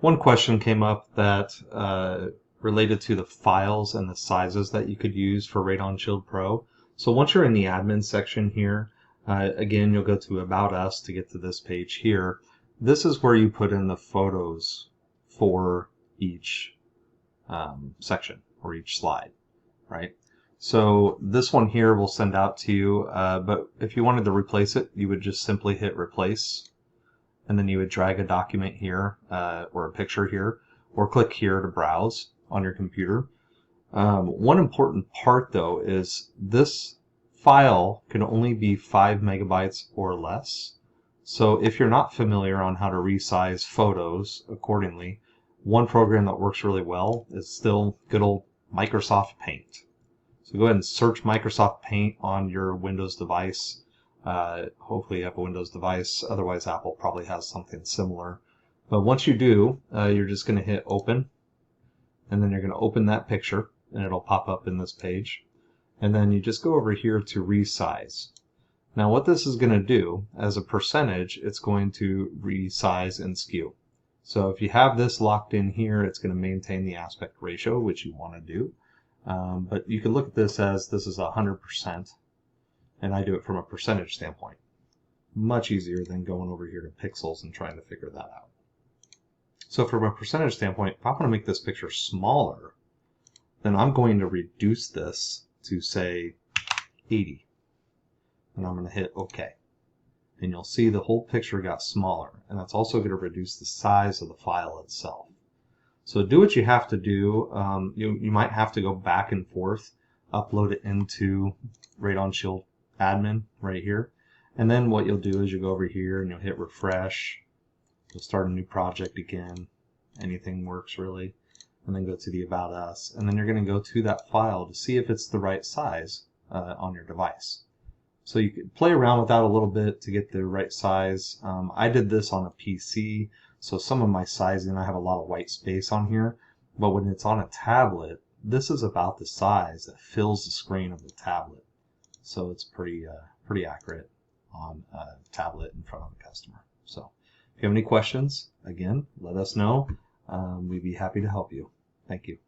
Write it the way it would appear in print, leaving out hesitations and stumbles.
One question came up that related to the files and the sizes that you could use for Radon Shield Pro. So once you're in the admin section here, again, you'll go to About Us to get to this page here. This is where you put in the photos for each section or each slide, right? So this one here will send out to you, but if you wanted to replace it, you would just simply hit Replace, and then you would drag a document here or a picture here, or click here to browse on your computer. One important part though is this file can only be 5 megabytes or less. So if you're not familiar on how to resize photos accordingly, one program that works really well is still good old Microsoft Paint. So go ahead and search Microsoft Paint on your Windows device. Hopefully you have a Windows device, otherwise Apple probably has something similar. But once you do, you're just going to hit Open, and then you're going to open that picture, and it'll pop up in this page. And then you just go over here to Resize. Now what this is going to do, as a percentage, it's going to resize and skew. So if you have this locked in here, it's going to maintain the aspect ratio, which you want to do. But you can look at this as this is 100%, and I do it from a percentage standpoint. Much easier than going over here to pixels and trying to figure that out. So from a percentage standpoint, if I want to make this picture smaller, then I'm going to reduce this to, say, 80. And I'm going to hit OK. And you'll see the whole picture got smaller. And that's also going to reduce the size of the file itself. So do what you have to do. You might have to go back and forth, upload it into Radon Shield Admin right here. And then what you'll do is you go over here and you'll hit refresh. You'll start a new project again. Anything works really. And then go to the About Us. And then you're going to go to that file to see if it's the right size on your device. So you can play around with that a little bit to get the right size. I did this on a PC. So some of my sizing, I have a lot of white space on here, but when it's on a tablet, this is about the size that fills the screen of the tablet. So it's pretty accurate on a tablet in front of the customer. So if you have any questions, again, let us know. We'd be happy to help you. Thank you.